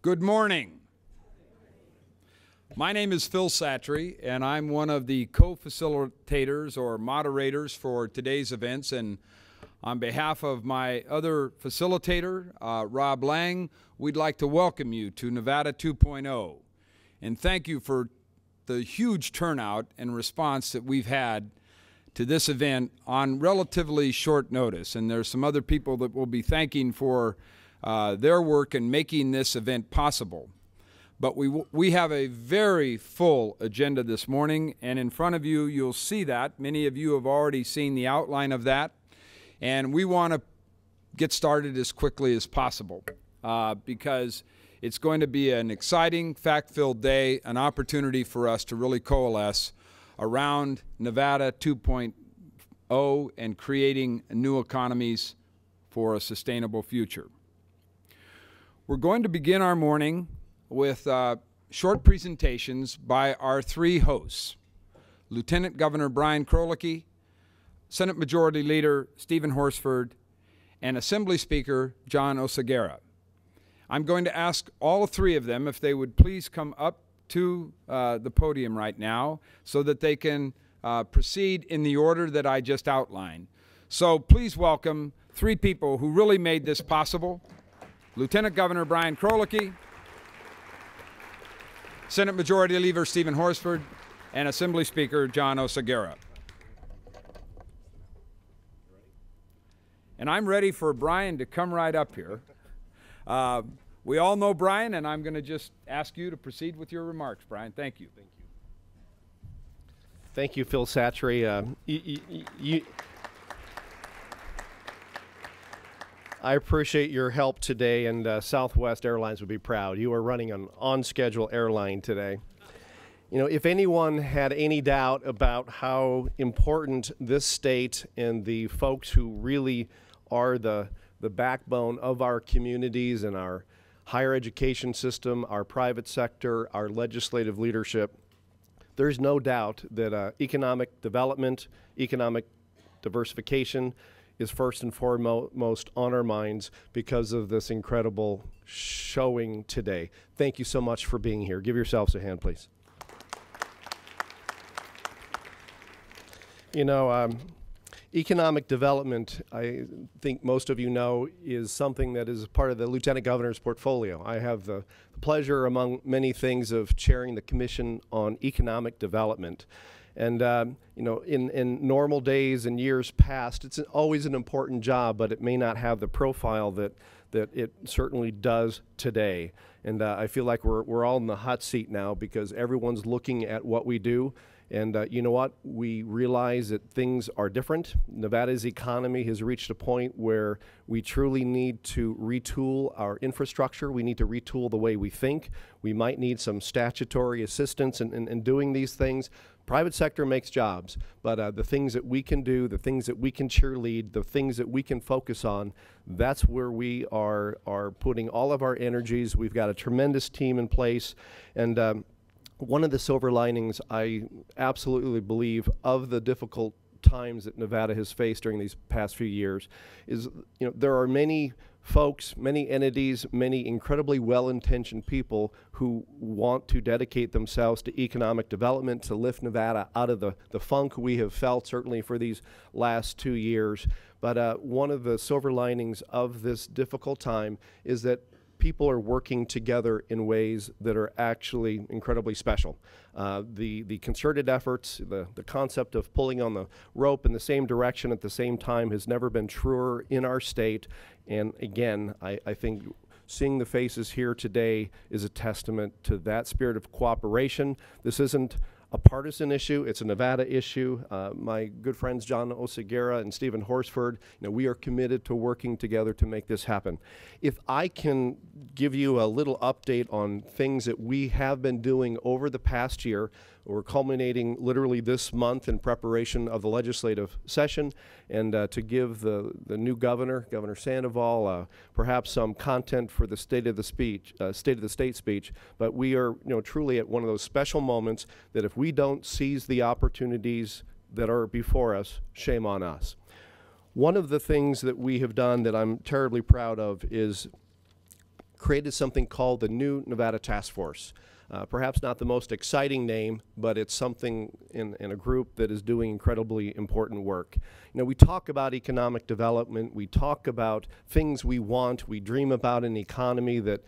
Good morning. My name is Phil Satry, and I'm one of the co-facilitators or moderators for today's events. And on behalf of my other facilitator, Rob Lang, we'd like to welcome you to Nevada 2.0. And thank you for the huge turnout and response that we've had to this event on relatively short notice. And there's some other people that we'll be thanking for their work in making this event possible. But we have a very full agenda this morning, and in front of you, you'll see that. Many of you have already seen the outline of that, and we want to get started as quickly as possible because it's going to be an exciting, fact-filled day, an opportunity for us to really coalesce around Nevada 2.0 and creating new economies for a sustainable future. We're going to begin our morning with short presentations by our three hosts, Lieutenant Governor Brian Krolicki, Senate Majority Leader Stephen Horsford, and Assembly Speaker John Oceguera. I'm going to ask all three of them if they would please come up to the podium right now so that they can proceed in the order that I just outlined. So please welcome three people who really made this possible. Lieutenant Governor Brian Krolicki, Senate Majority Leader Stephen Horsford, and Assembly Speaker John Oceguera. And I'm ready for Brian to come right up here. We all know Brian, and I'm going to just ask you to proceed with your remarks, Brian. Thank you. Thank you. Thank you, Phil Satry. I appreciate your help today, and Southwest Airlines would be proud. You are running an on-schedule airline today. You know, if anyone had any doubt about how important this state and the folks who really are the backbone of our communities and our higher education system, our private sector, our legislative leadership, there's no doubt that economic development, economic diversification is first and foremost on our minds because of this incredible showing today. Thank you so much for being here. Give yourselves a hand, please. You know, economic development, I think most of you know, is something that is part of the Lieutenant Governor's portfolio. I have the pleasure, among many things, of chairing the Commission on Economic Development. And, you know, in normal days and years past, it's always an important job, but it may not have the profile that it certainly does today. And I feel like we're all in the hot seat now because everyone's looking at what we do. And you know what? We realize that things are different. Nevada's economy has reached a point where we truly need to retool our infrastructure. We need to retool the way we think. We might need some statutory assistance in doing these things. Private sector makes jobs, but the things that we can do, the things that we can cheerlead, the things that we can focus on, that's where we are putting all of our energies. We've got a tremendous team in place, and one of the silver linings, I absolutely believe, of the difficult times that Nevada has faced during these past few years is, you know, there are many folks, many entities, many incredibly well-intentioned people who want to dedicate themselves to economic development, to lift Nevada out of the funk we have felt certainly for these last 2 years. But one of the silver linings of this difficult time is that people are working together in ways that are actually incredibly special. The concerted efforts, the concept of pulling on the rope in the same direction at the same time has never been truer in our state. And again, I think seeing the faces here today is a testament to that spirit of cooperation. This isn't a partisan issue, it's a Nevada issue. My good friends John Oceguera and Stephen Horsford, you know, we are committed to working together to make this happen. If I can give you a little update on things that we have been doing over the past year, we're culminating literally this month in preparation of the legislative session, and to give the new governor, Governor Sandoval, perhaps some content for the State of the State speech. But we are, you know, truly at one of those special moments that if we don't seize the opportunities that are before us, shame on us. One of the things that we have done that I'm terribly proud of is created something called the New Nevada Task Force. Perhaps not the most exciting name, but it's something in a group that is doing incredibly important work. You know, we talk about economic development, we talk about things we want, we dream about an economy that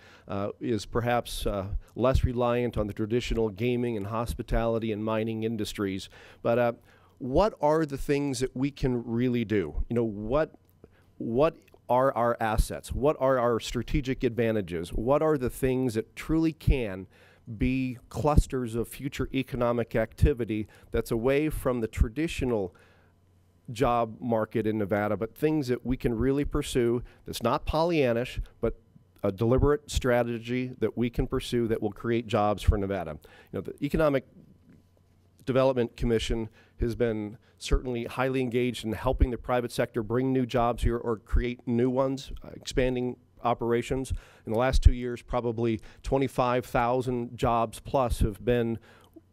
is perhaps less reliant on the traditional gaming and hospitality and mining industries. But what are the things that we can really do? You know, what are our assets? What are our strategic advantages? What are the things that truly can be clusters of future economic activity that's away from the traditional job market in Nevada, but things that we can really pursue that's not Pollyannish, but a deliberate strategy that we can pursue that will create jobs for Nevada. You know, the Economic Development Commission has been certainly highly engaged in helping the private sector bring new jobs here or create new ones, expanding operations. In the last 2 years, probably 25,000 jobs plus have been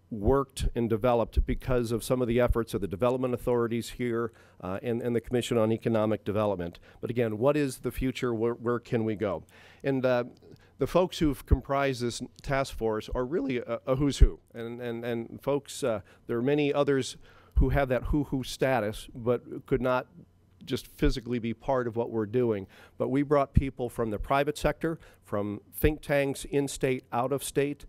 worked and developed because of some of the efforts of the development authorities here and the Commission on Economic Development. But again, what is the future? Where can we go? And the folks who've comprised this task force are really a who's who. And folks, there are many others who have that who status, but could not just physically be part of what we're doing. But we brought people from the private sector, from think tanks, in-state, out-of-state,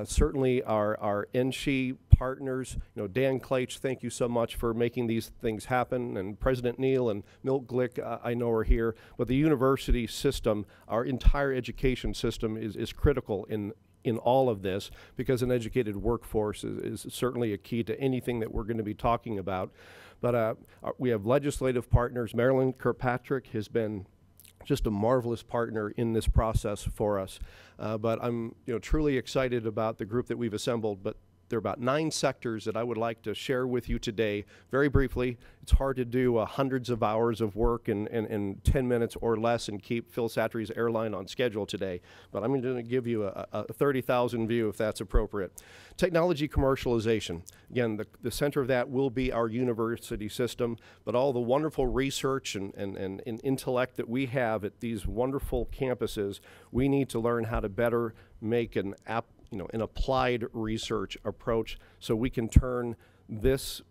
certainly our NSHE partners. You know, Dan Kleitch, thank you so much for making these things happen, and President Neal and Milt Glick, I know are here. But the university system, our entire education system is critical in all of this, because an educated workforce is certainly a key to anything that we're going to be talking about. But we have legislative partners. Marilyn Kirkpatrick has been just a marvelous partner in this process for us. But I'm truly excited about the group that we've assembled. But there are about 9 sectors that I would like to share with you today. Very briefly, it's hard to do hundreds of hours of work in 10 minutes or less and keep Phil Satri's airline on schedule today. But I'm going to give you a 30,000 view if that's appropriate. Technology commercialization. Again, the center of that will be our university system, but all the wonderful research and intellect that we have at these wonderful campuses, we need to learn how to better make an applied research approach so we can turn this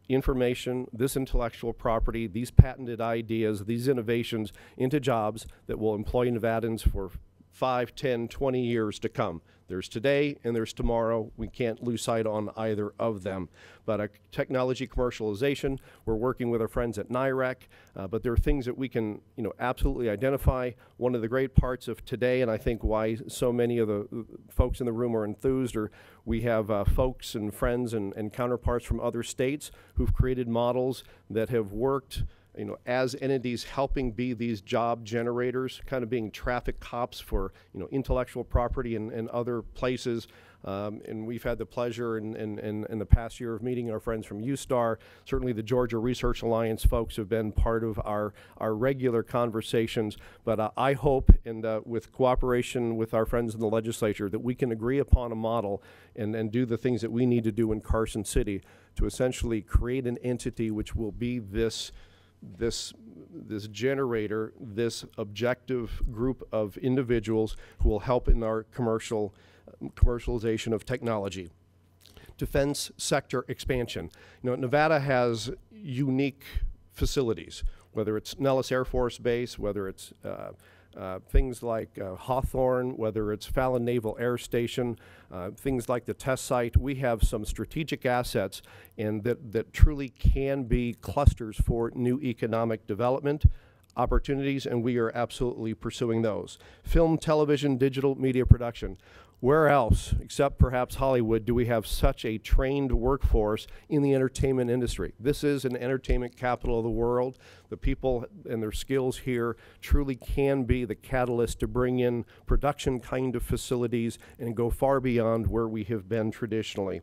information, this intellectual property, these patented ideas, these innovations into jobs that will employ Nevadans for 5, 10, 20 years to come. There's today and there's tomorrow. We can't lose sight on either of them. But technology commercialization, we're working with our friends at NIREC, but there are things that we can absolutely identify. One of the great parts of today, and I think why so many of the folks in the room are enthused, are we have folks and friends and counterparts from other states who've created models that have worked as entities helping be these job generators, kind of being traffic cops for, intellectual property and other places. And we've had the pleasure in the past year of meeting our friends from USTAR. Certainly the Georgia Research Alliance folks have been part of our regular conversations. But I hope, and with cooperation with our friends in the legislature, that we can agree upon a model and do the things that we need to do in Carson City to essentially create an entity which will be this generator, this objective group of individuals who will help in our commercialization of technology. Defense sector expansion. Nevada has unique facilities, whether it's Nellis Air Force Base, whether it's things like Hawthorne, whether it's Fallon Naval Air Station, things like the test site. We have some strategic assets and that truly can be clusters for new economic development opportunities, and we are absolutely pursuing those. Film, television, digital media production. Where else, except perhaps Hollywood, do we have such a trained workforce in the entertainment industry? This is an entertainment capital of the world. The people and their skills here truly can be the catalyst to bring in production kind of facilities and go far beyond where we have been traditionally.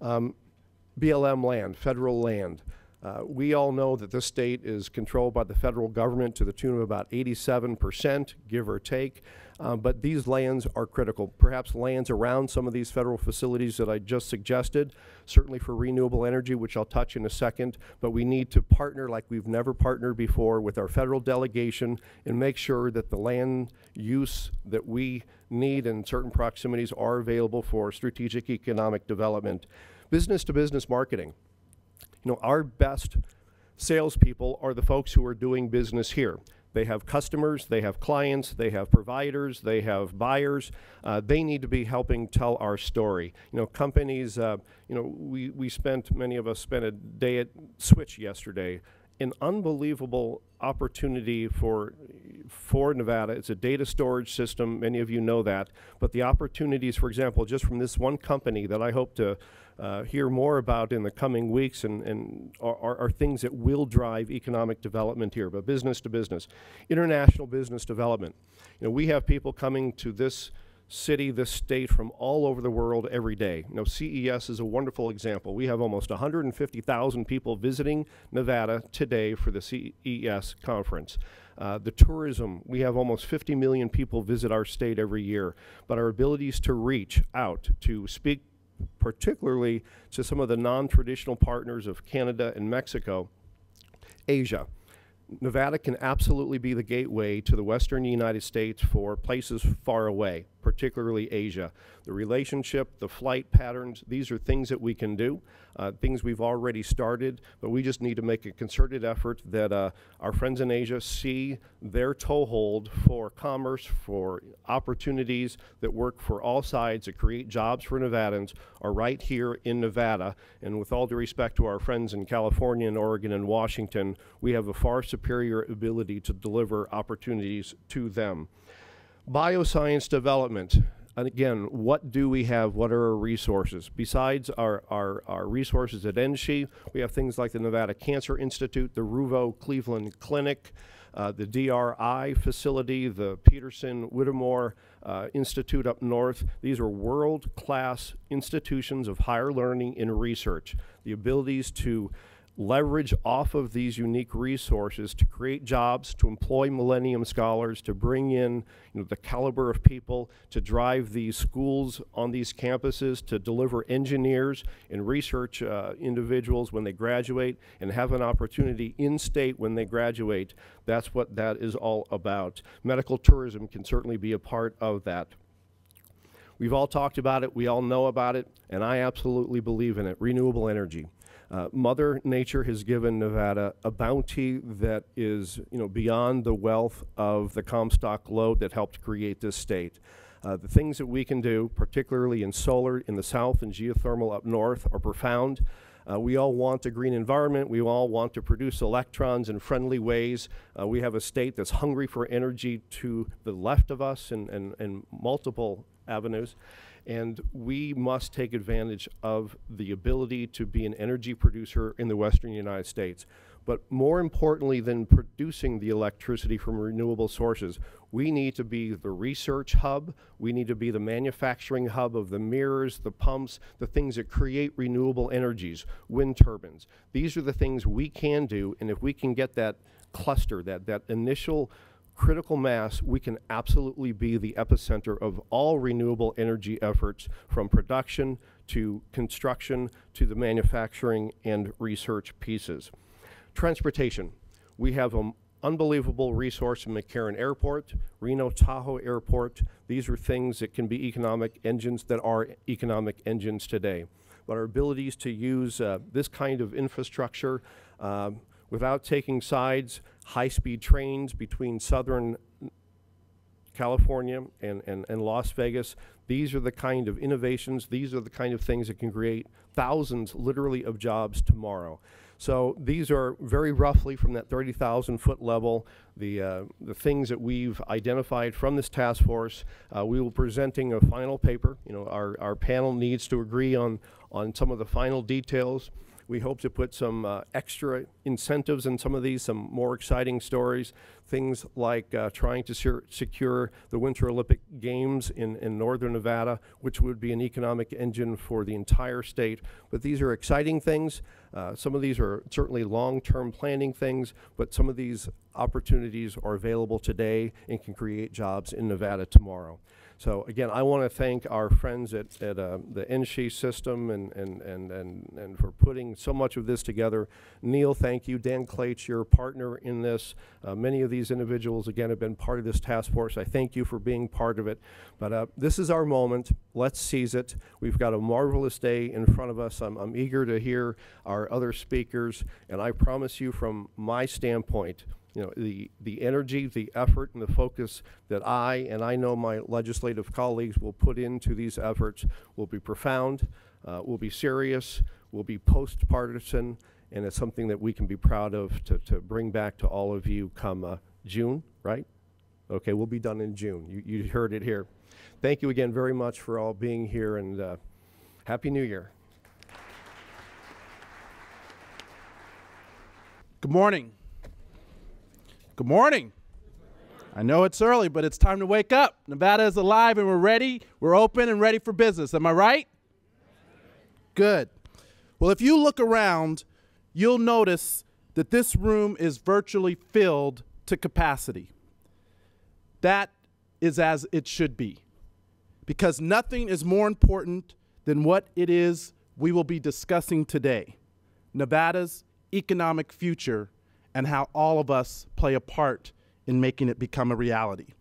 BLM land, federal land. We all know that this state is controlled by the federal government to the tune of about 87%, give or take. But these lands are critical. Perhaps lands around some of these federal facilities that I just suggested, certainly for renewable energy, which I'll touch in a second. But we need to partner like we've never partnered before with our federal delegation and make sure that the land use that we need in certain proximities are available for strategic economic development. Business-to-business marketing. You know, our best salespeople are the folks who are doing business here. They have customers, they have clients, they have providers, they have buyers. They need to be helping tell our story. You know, companies, many of us spent a day at Switch yesterday. An unbelievable opportunity for Nevada. It's a data storage system, many of you know that, but the opportunities, for example, just from this one company that I hope to hear more about in the coming weeks and are things that will drive economic development here, but business to business. International business development. You know, we have people coming to this city, this state from all over the world every day. You know, CES is a wonderful example. We have almost 150,000 people visiting Nevada today for the CES conference. The tourism, we have almost 50 million people visit our state every year, but our abilities to reach out, to speak particularly to some of the non-traditional partners of Canada and Mexico, Asia. Nevada can absolutely be the gateway to the Western United States for places far away, particularly Asia. The relationship, the flight patterns, these are things that we can do, things we've already started, but we just need to make a concerted effort that our friends in Asia see their toehold for commerce, for opportunities that work for all sides, that create jobs for Nevadans, are right here in Nevada. And with all due respect to our friends in California and Oregon and Washington, we have a far superior ability to deliver opportunities to them. Bioscience development. And again, what do we have? What are our resources? Besides our resources at NSHE, we have things like the Nevada Cancer Institute, the Ruvo Cleveland Clinic, the DRI facility, the Peterson Whittemore Institute up north. These are world-class institutions of higher learning and research. The abilities to leverage off of these unique resources to create jobs, to employ Millennium Scholars, to bring in the caliber of people, to drive these schools on these campuses, to deliver engineers and research individuals when they graduate and have an opportunity in-state when they graduate. That's what that is all about. Medical tourism can certainly be a part of that. We've all talked about it, we all know about it, and I absolutely believe in it. Renewable energy. Mother Nature has given Nevada a bounty that is, beyond the wealth of the Comstock lode that helped create this state. The things that we can do, particularly in solar in the south and geothermal up north, are profound. We all want a green environment. We all want to produce electrons in friendly ways. We have a state that's hungry for energy to the left of us and multiple avenues. And we must take advantage of the ability to be an energy producer in the western United States. But more importantly than producing the electricity from renewable sources, we need to be the research hub. We need to be the manufacturing hub of the mirrors, the pumps, the things that create renewable energies, wind turbines. These are the things we can do, and if we can get that cluster, that initial critical mass, we can absolutely be the epicenter of all renewable energy efforts, from production to construction to the manufacturing and research pieces. Transportation. We have an unbelievable resource in McCarran Airport, Reno Tahoe Airport. These are things that can be economic engines, that are economic engines today. But our abilities to use this kind of infrastructure without taking sides, high-speed trains between Southern California and Las Vegas. These are the kind of innovations, these are the kind of things that can create thousands, literally, of jobs tomorrow. So these are very roughly from that 30,000 foot level, the things that we've identified from this task force. We will be presenting a final paper. Our panel needs to agree on some of the final details. We hope to put some extra incentives in some of these, some more exciting stories, things like trying to secure the Winter Olympic Games in northern Nevada, which would be an economic engine for the entire state. But these are exciting things. Some of these are certainly long-term planning things, but some of these opportunities are available today and can create jobs in Nevada tomorrow. So again, I want to thank our friends at the NSHE system and for putting so much of this together. Neil, thank you. Dan Clates, your partner in this. Many of these individuals, again, have been part of this task force. I thank you for being part of it. But this is our moment. Let's seize it. We've got a marvelous day in front of us. I'm eager to hear our other speakers, and I promise you from my standpoint, you know, the energy, the effort, and the focus that I know my legislative colleagues will put into these efforts will be profound, will be serious, will be post-partisan, and it's something that we can be proud of to bring back to all of you come June, right? Okay, we'll be done in June. You heard it here. Thank you again very much for all being here, and Happy New Year. Good morning. Good morning. I know it's early, but it's time to wake up. Nevada is alive and we're ready. We're open and ready for business. Am I right? Good. Well, if you look around, you'll notice that this room is virtually filled to capacity. That is as it should be, because nothing is more important than what it is we will be discussing today: Nevada's economic future and how all of us play a part in making it become a reality.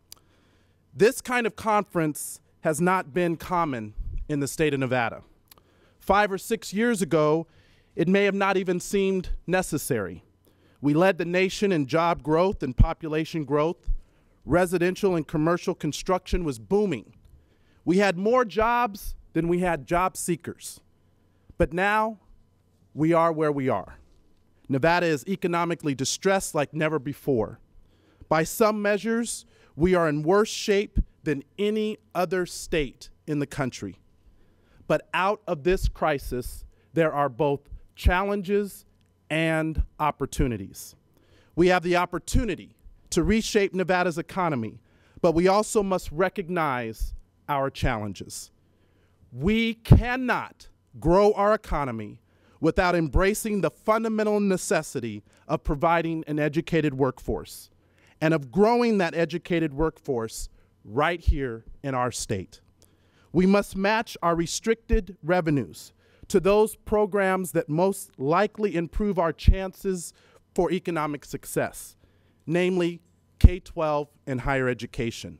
This kind of conference has not been common in the state of Nevada. 5 or 6 years ago, it may have not even seemed necessary. We led the nation in job growth and population growth. Residential and commercial construction was booming. We had more jobs than we had job seekers. But now, we are where we are. Nevada is economically distressed like never before. By some measures, we are in worse shape than any other state in the country. But out of this crisis, there are both challenges and opportunities. We have the opportunity to reshape Nevada's economy, but we also must recognize our challenges. We cannot grow our economy without embracing the fundamental necessity of providing an educated workforce and of growing that educated workforce right here in our state. We must match our restricted revenues to those programs that most likely improve our chances for economic success, namely K-12 and higher education.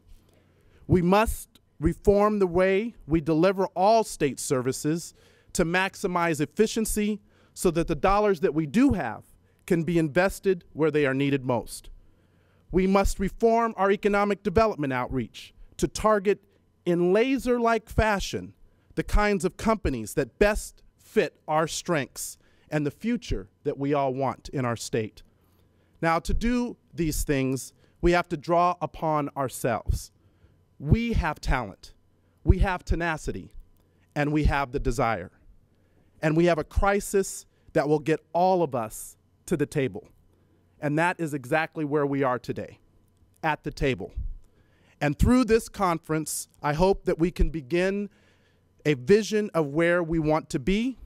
We must reform the way we deliver all state services to maximize efficiency so that the dollars that we do have can be invested where they are needed most. We must reform our economic development outreach to target in laser-like fashion the kinds of companies that best fit our strengths and the future that we all want in our state. Now, to do these things, we have to draw upon ourselves. We have talent, we have tenacity, and we have the desire. And we have a crisis that will get all of us to the table. And that is exactly where we are today, at the table. And through this conference, I hope that we can begin a vision of where we want to be,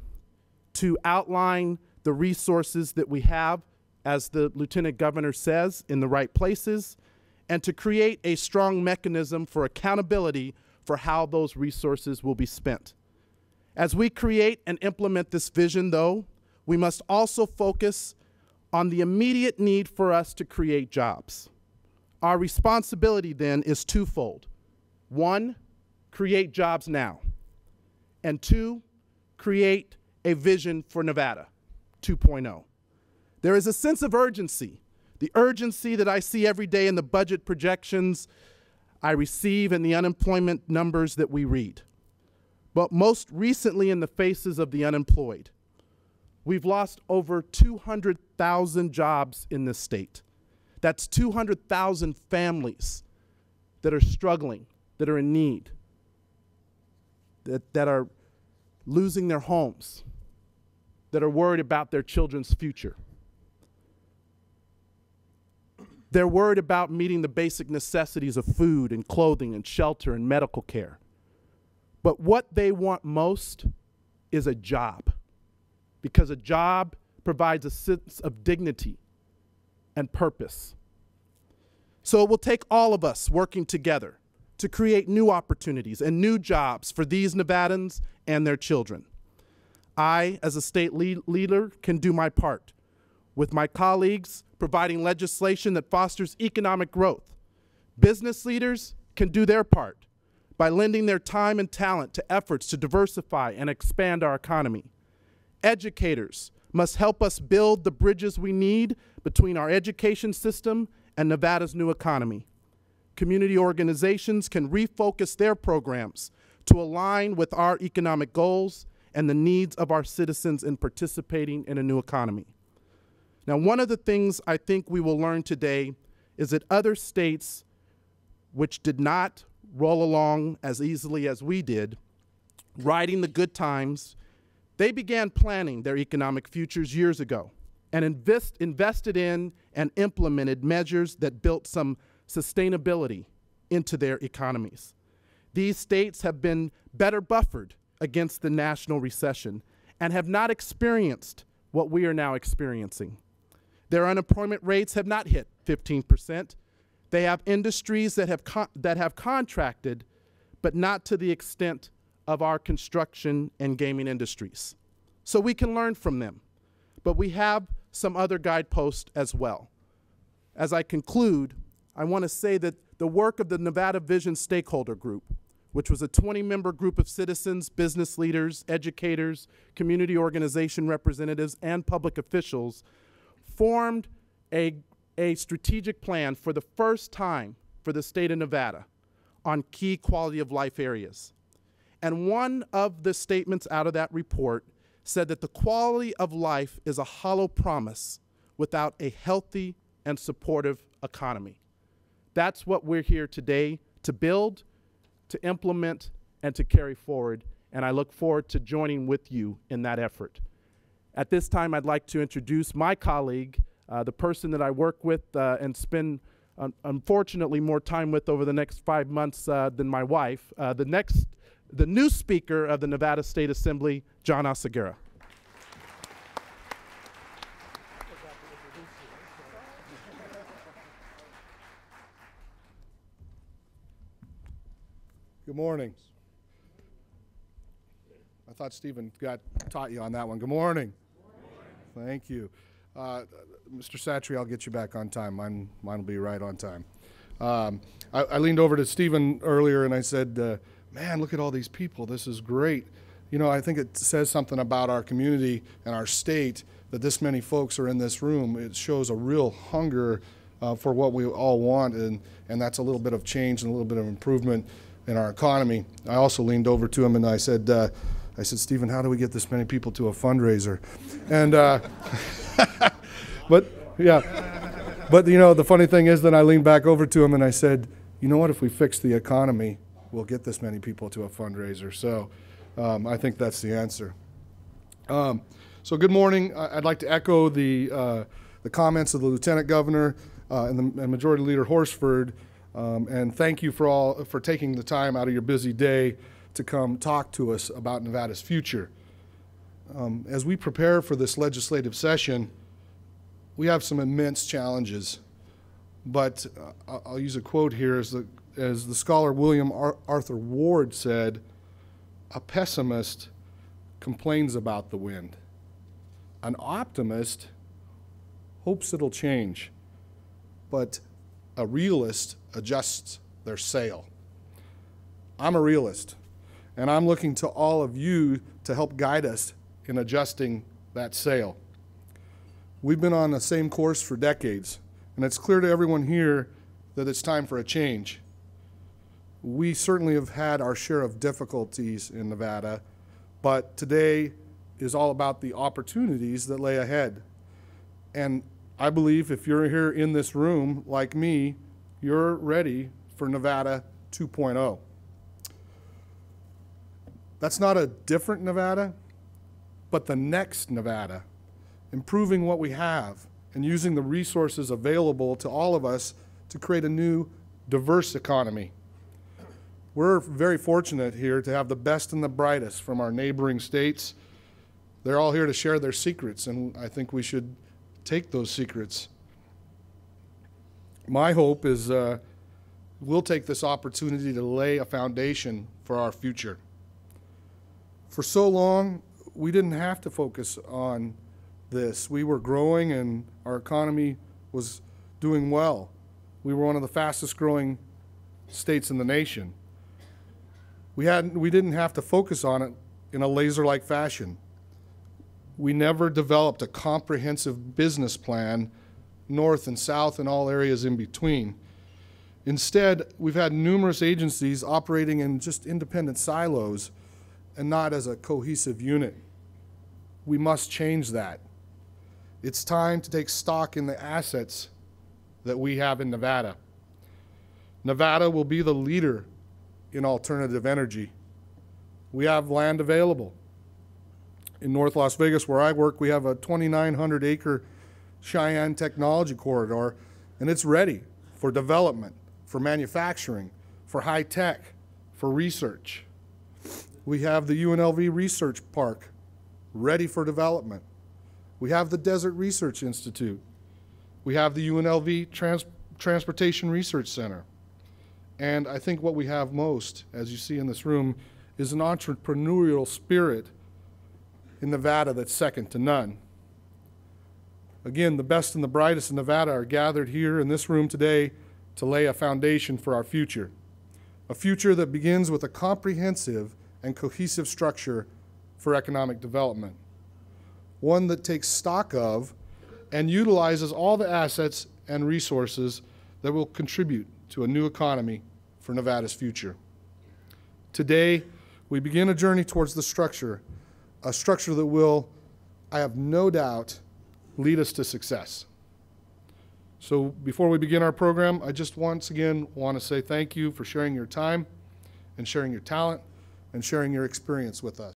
to outline the resources that we have, as the Lieutenant Governor says, in the right places, and to create a strong mechanism for accountability for how those resources will be spent. As we create and implement this vision, though, we must also focus on the immediate need for us to create jobs. Our responsibility then is twofold. 1, create jobs now. And 2, create a vision for Nevada 2.0. There is a sense of urgency, the urgency that I see every day in the budget projections I receive and the unemployment numbers that we read. But most recently in the faces of the unemployed. We've lost over 200,000 jobs in this state. That's 200,000 families that are struggling, that are in need, that are losing their homes, that are worried about their children's future. They're worried about meeting the basic necessities of food and clothing and shelter and medical care. But what they want most is a job, because a job provides a sense of dignity and purpose. So it will take all of us working together to create new opportunities and new jobs for these Nevadans and their children. I, as a state leader, can do my part, with my colleagues providing legislation that fosters economic growth. Business leaders can do their part by lending their time and talent to efforts to diversify and expand our economy. Educators must help us build the bridges we need between our education system and Nevada's new economy. Community organizations can refocus their programs to align with our economic goals and the needs of our citizens in participating in a new economy. Now, one of the things I think we will learn today is that other states which did not roll along as easily as we did, riding the good times, they began planning their economic futures years ago and invested in and implemented measures that built some sustainability into their economies. These states have been better buffered against the national recession and have not experienced what we are now experiencing. Their unemployment rates have not hit 15%. They have industries that have contracted, but not to the extent of our construction and gaming industries. So we can learn from them, but we have some other guideposts as well. As I conclude, I want to say that the work of the Nevada Vision Stakeholder Group, which was a 20-member group of citizens, business leaders, educators, community organization representatives, and public officials, formed a strategic plan for the first time for the state of Nevada on key quality of life areas. And one of the statements out of that report said that the quality of life is a hollow promise without a healthy and supportive economy. That's what we're here today to build, to implement, and to carry forward, and I look forward to joining with you in that effort. At this time, I'd like to introduce my colleague, the person that I work with and spend, unfortunately, more time with over the next 5 months than my wife, the new Speaker of the Nevada State Assembly, John Oceguera. Good morning. I thought Stephen taught you on that one. Good morning. Good morning. Thank you. Mr. Satry, I'll get you back on time. Mine will be right on time. I leaned over to Stephen earlier and I said, man, look at all these people. This is great. You know, I think it says something about our community and our state that this many folks are in this room. It shows a real hunger for what we all want, and that's a little bit of change and a little bit of improvement in our economy. I also leaned over to him and I said, Stephen, how do we get this many people to a fundraiser? And, but you know, the funny thing is, then I leaned back over to him and I said, you know what, if we fix the economy, we'll get this many people to a fundraiser. So I think that's the answer. So good morning. I'd like to echo the comments of the Lieutenant Governor and Majority Leader Horsford, and thank you for taking the time out of your busy day to come talk to us about Nevada's future. As we prepare for this legislative session, we have some immense challenges, but I'll use a quote here as the scholar William Arthur Ward said, a pessimist complains about the wind. An optimist hopes it'll change, but a realist adjusts their sail. I'm a realist, and I'm looking to all of you to help guide us in adjusting that sail. We've been on the same course for decades, and it's clear to everyone here that it's time for a change. We certainly have had our share of difficulties in Nevada, but today is all about the opportunities that lay ahead. And I believe if you're here in this room, like me, you're ready for Nevada 2.0. That's not a different Nevada, but the next Nevada, improving what we have and using the resources available to all of us to create a new, diverse economy. We're very fortunate here to have the best and the brightest from our neighboring states. They're all here to share their secrets, and I think we should take those secrets. My hope is we'll take this opportunity to lay a foundation for our future. For so long, we didn't have to focus on this. We were growing and our economy was doing well. We were one of the fastest growing states in the nation. We didn't have to focus on it in a laser-like fashion. We never developed a comprehensive business plan, north and south and all areas in between. Instead, we've had numerous agencies operating in just independent silos and not as a cohesive unit. We must change that. It's time to take stock in the assets that we have in Nevada. Nevada will be the leader in alternative energy. We have land available. In North Las Vegas, where I work, we have a 2,900-acre Cheyenne technology corridor, and it's ready for development, for manufacturing, for high tech, for research. We have the UNLV Research Park ready for development. We have the Desert Research Institute. We have the UNLV Transportation Research Center. And I think what we have most, as you see in this room, is an entrepreneurial spirit in Nevada that's second to none. Again, the best and the brightest in Nevada are gathered here in this room today to lay a foundation for our future. A future that begins with a comprehensive and cohesive structure for economic development. One that takes stock of and utilizes all the assets and resources that will contribute to a new economy for Nevada's future. Today, we begin a journey towards the structure, a structure that will, I have no doubt, lead us to success. So before we begin our program, I just once again want to say thank you for sharing your time and sharing your talent and sharing your experience with us.